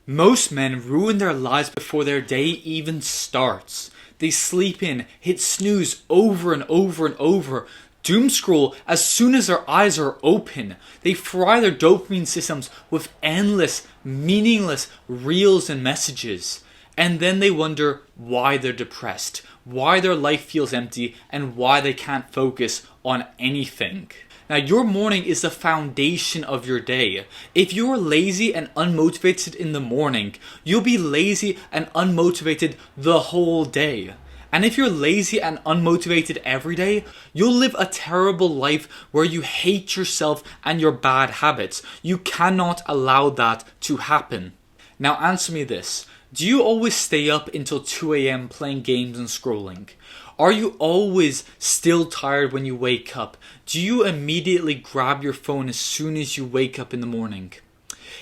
Most men ruin their lives before their day even starts. They sleep in, hit snooze over and over and over, doom scroll as soon as their eyes are open. They fry their dopamine systems with endless, meaningless reels and messages. And then they wonder why they're depressed, why their life feels empty, and why they can't focus on anything. Now, your morning is the foundation of your day. If you're lazy and unmotivated in the morning, you'll be lazy and unmotivated the whole day. And if you're lazy and unmotivated every day, you'll live a terrible life where you hate yourself and your bad habits. You cannot allow that to happen. Now, answer me this. Do you always stay up until 2 a.m. playing games and scrolling? Are you always still tired when you wake up? Do you immediately grab your phone as soon as you wake up in the morning?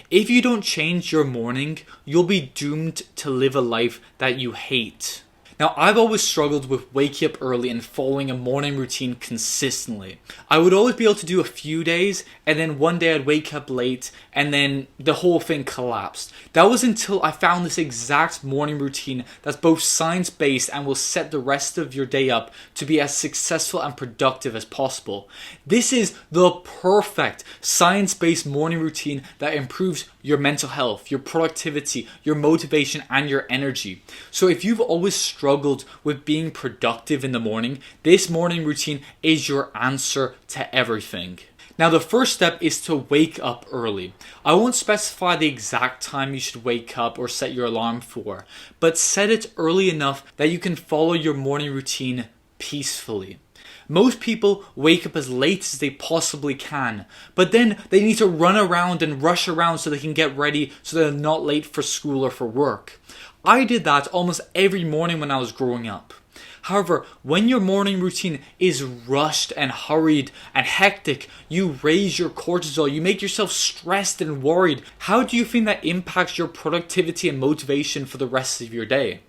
If you don't change your morning, you'll be doomed to live a life that you hate. Now, I've always struggled with waking up early and following a morning routine consistently. I would always be able to do a few days, and then one day I'd wake up late, and then the whole thing collapsed. That was until I found this exact morning routine that's both science-based and will set the rest of your day up to be as successful and productive as possible. This is the perfect science-based morning routine that improves your mental health, your productivity, your motivation, and your energy. So if you've always struggled with being productive in the morning, this morning routine is your answer to everything. Now, the first step is to wake up early. I won't specify the exact time you should wake up or set your alarm for, but set it early enough that you can follow your morning routine peacefully. Most people wake up as late as they possibly can, but then they need to run around and rush around so they can get ready so they're not late for school or for work. I did that almost every morning when I was growing up. However, when your morning routine is rushed and hurried and hectic, you raise your cortisol, you make yourself stressed and worried. How do you think that impacts your productivity and motivation for the rest of your day?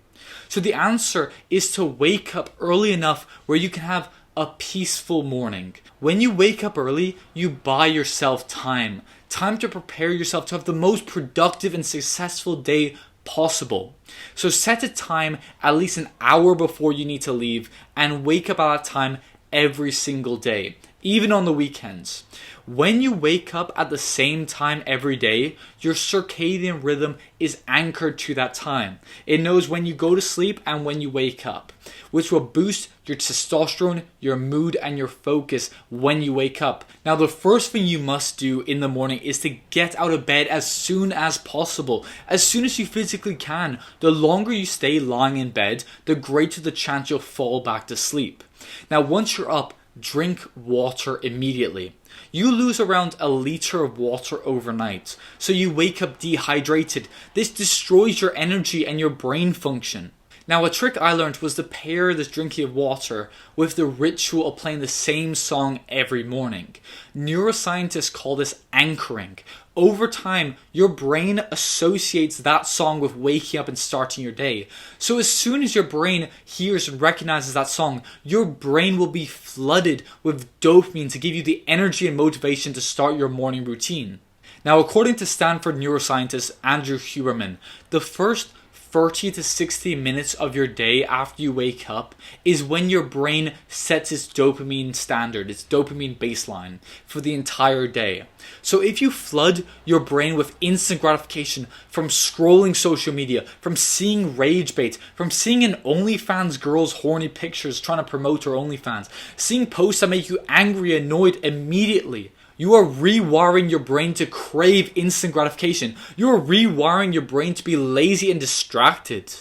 So the answer is to wake up early enough where you can have a peaceful morning. When you wake up early, you buy yourself time. Time to prepare yourself to have the most productive and successful day possible. So set a time at least an hour before you need to leave and wake up at that time every single day, even on the weekends. When you wake up at the same time every day, your circadian rhythm is anchored to that time. It knows when you go to sleep and when you wake up, which will boost your testosterone, your mood, and your focus when you wake up. Now, the first thing you must do in the morning is to get out of bed as soon as possible, as soon as you physically can. The longer you stay lying in bed, the greater the chance you'll fall back to sleep. Now, once you're up, drink water immediately. You lose around a liter of water overnight, so you wake up dehydrated. This destroys your energy and your brain function. Now, a trick I learned was to pair this drinking of water with the ritual of playing the same song every morning. Neuroscientists call this anchoring. Over time, your brain associates that song with waking up and starting your day. So as soon as your brain hears and recognizes that song, your brain will be flooded with dopamine to give you the energy and motivation to start your morning routine. Now, according to Stanford neuroscientist Andrew Huberman, the first 30 to 60 minutes of your day after you wake up is when your brain sets its dopamine standard, its dopamine baseline for the entire day. So if you flood your brain with instant gratification from scrolling social media, from seeing rage bait, from seeing an OnlyFans girl's horny pictures trying to promote her OnlyFans, seeing posts that make you angry, annoyed immediately, you are rewiring your brain to crave instant gratification. You are rewiring your brain to be lazy and distracted.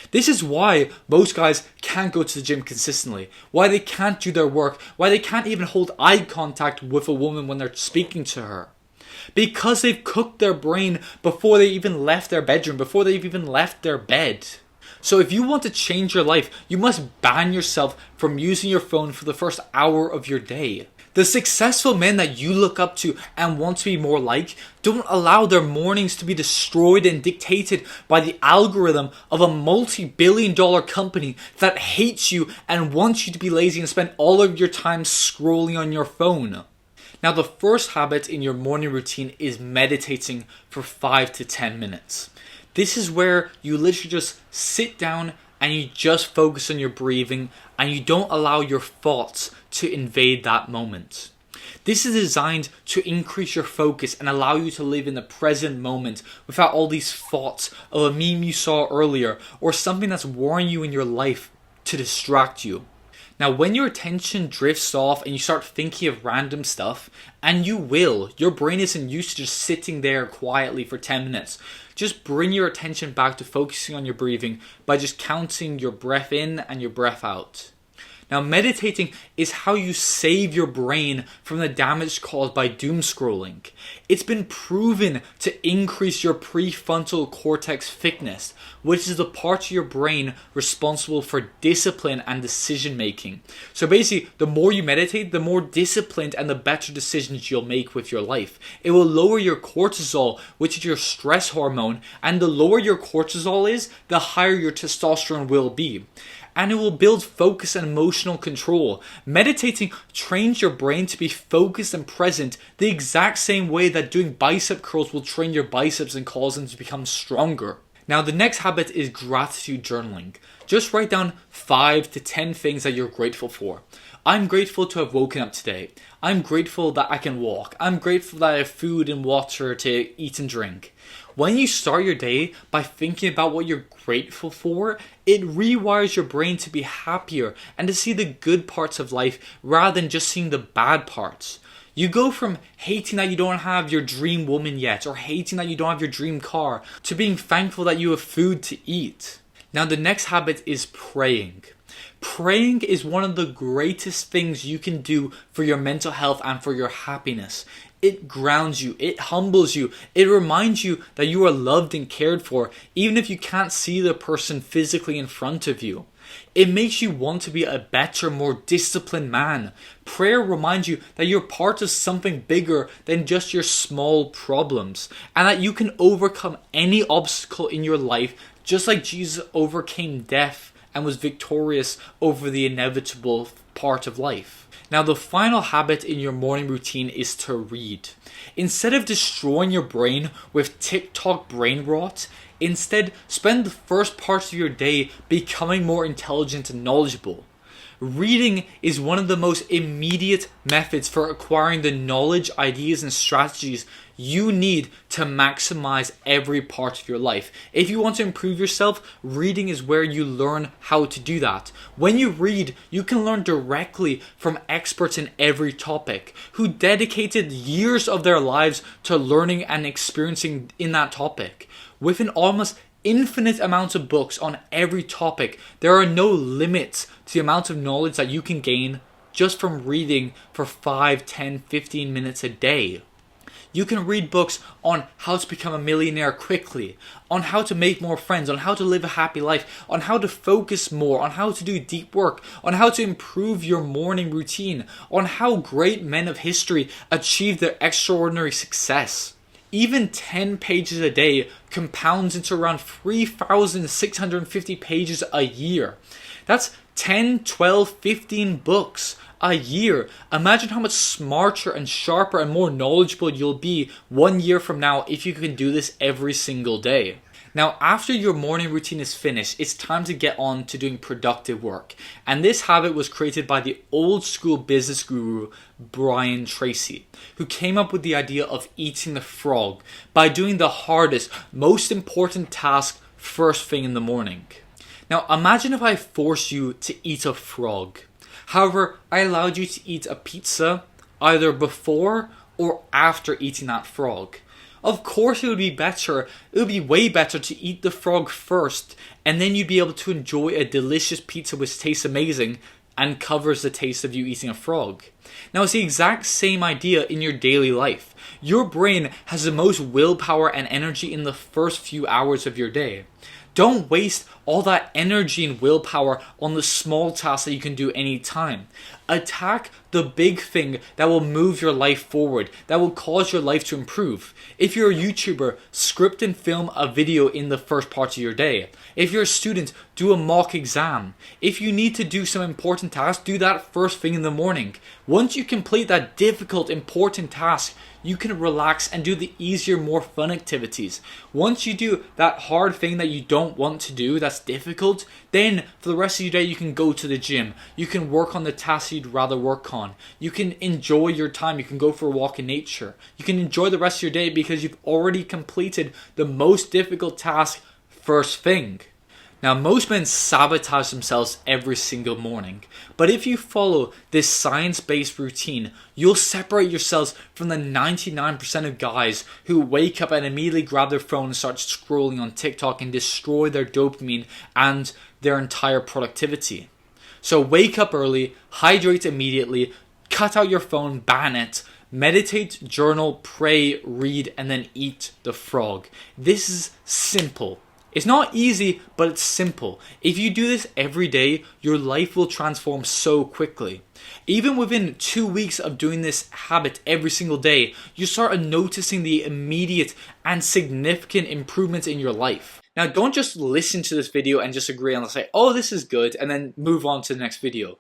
This is why most guys can't go to the gym consistently, why they can't do their work, why they can't even hold eye contact with a woman when they're speaking to her. Because they've cooked their brain before they even left their bedroom, before they've even left their bed. So if you want to change your life, you must ban yourself from using your phone for the first hour of your day. The successful men that you look up to and want to be more like don't allow their mornings to be destroyed and dictated by the algorithm of a multi-billion-dollar company that hates you and wants you to be lazy and spend all of your time scrolling on your phone. Now, the first habit in your morning routine is meditating for 5 to 10 minutes. This is where you literally just sit down and you just focus on your breathing and you don't allow your thoughts to invade that moment. This is designed to increase your focus and allow you to live in the present moment without all these thoughts of a meme you saw earlier or something that's worrying you in your life to distract you. Now, when your attention drifts off and you start thinking of random stuff, and you will, your brain isn't used to just sitting there quietly for 10 minutes. Just bring your attention back to focusing on your breathing by just counting your breath in and your breath out. Now, meditating is how you save your brain from the damage caused by doom scrolling. It's been proven to increase your prefrontal cortex thickness, which is the part of your brain responsible for discipline and decision making. So basically, the more you meditate, the more disciplined and the better decisions you'll make with your life. It will lower your cortisol, which is your stress hormone, and the lower your cortisol is, the higher your testosterone will be. And it will build focus and emotional control. Meditating trains your brain to be focused and present the exact same way that doing bicep curls will train your biceps and cause them to become stronger. Now, the next habit is gratitude journaling. Just write down 5 to 10 things that you're grateful for. I'm grateful to have woken up today. I'm grateful that I can walk. I'm grateful that I have food and water to eat and drink. When you start your day by thinking about what you're grateful for, it rewires your brain to be happier and to see the good parts of life rather than just seeing the bad parts. You go from hating that you don't have your dream woman yet or hating that you don't have your dream car to being thankful that you have food to eat. Now, the next habit is praying. Praying is one of the greatest things you can do for your mental health and for your happiness. It grounds you, it humbles you, it reminds you that you are loved and cared for, even if you can't see the person physically in front of you. It makes you want to be a better, more disciplined man. Prayer reminds you that you're part of something bigger than just your small problems, and that you can overcome any obstacle in your life, just like Jesus overcame death and was victorious over the inevitable part of life. Now, the final habit in your morning routine is to read. Instead of destroying your brain with TikTok brain rot, instead spend the first parts of your day becoming more intelligent and knowledgeable. Reading is one of the most immediate methods for acquiring the knowledge, ideas, and strategies you need to maximize every part of your life. If you want to improve yourself, reading is where you learn how to do that. When you read, you can learn directly from experts in every topic who dedicated years of their lives to learning and experiencing in that topic. With an almost infinite amounts of books on every topic, there are no limits to the amount of knowledge that you can gain just from reading for 5, 10, 15 minutes a day. You can read books on how to become a millionaire quickly, on how to make more friends, on how to live a happy life, on how to focus more, on how to do deep work, on how to improve your morning routine, on how great men of history achieved their extraordinary success. Even 10 pages a day compounds into around 3,650 pages a year. That's 10, 12, 15 books a year. Imagine how much smarter and sharper and more knowledgeable you'll be 1 year from now if you can do this every single day. Now, after your morning routine is finished, it's time to get on to doing productive work. And this habit was created by the old school business guru, Brian Tracy, who came up with the idea of eating the frog by doing the hardest, most important task first thing in the morning. Now, imagine if I forced you to eat a frog. However, I allowed you to eat a pizza either before or after eating that frog. Of course it would be better, it would be way better to eat the frog first, and then you'd be able to enjoy a delicious pizza which tastes amazing and covers the taste of you eating a frog. Now, it's the exact same idea in your daily life. Your brain has the most willpower and energy in the first few hours of your day. Don't waste all that energy and willpower on the small tasks that you can do anytime. Attack the big thing that will move your life forward, that will cause your life to improve. If you're a YouTuber, script and film a video in the first part of your day. If you're a student, do a mock exam. If you need to do some important tasks, do that first thing in the morning. Once you complete that difficult, important task, you can relax and do the easier, more fun activities. Once you do that hard thing that you don't want to do, that's difficult, then for the rest of your day you can go to the gym. You can work on the tasks you'd rather work on. You can enjoy your time. You can go for a walk in nature. You can enjoy the rest of your day because you've already completed the most difficult task first thing. Now, most men sabotage themselves every single morning, but if you follow this science-based routine, you'll separate yourselves from the 99% of guys who wake up and immediately grab their phone and start scrolling on TikTok and destroy their dopamine and their entire productivity. So wake up early, hydrate immediately, cut out your phone, ban it, meditate, journal, pray, read, and then eat the frog. This is simple. It's not easy, but it's simple. If you do this every day, your life will transform so quickly. Even within 2 weeks of doing this habit every single day, you start noticing the immediate and significant improvements in your life. Now, don't just listen to this video and just agree and say, oh, this is good, and then move on to the next video.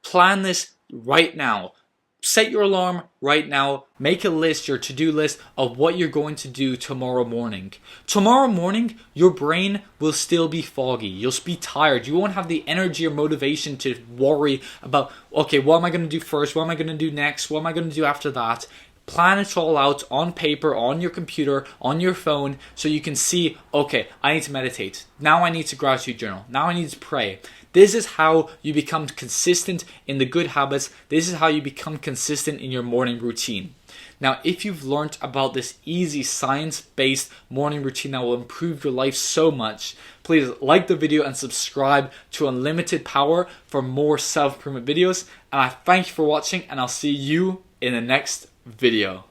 Plan this right now. Set your alarm right now. Make a list, your to-do list of what you're going to do tomorrow morning. Tomorrow morning, your brain will still be foggy. You'll be tired. You won't have the energy or motivation to worry about, okay, what am I going to do first? What am I going to do next? What am I going to do after that? Plan it all out on paper, on your computer, on your phone, so you can see, okay, I need to meditate. Now I need to gratitude journal. Now I need to pray. This is how you become consistent in the good habits. This is how you become consistent in your morning routine. Now, if you've learned about this easy science-based morning routine that will improve your life so much, please like the video and subscribe to Unlimited Power for more self-improvement videos. And I thank you for watching, and I'll see you in the next video.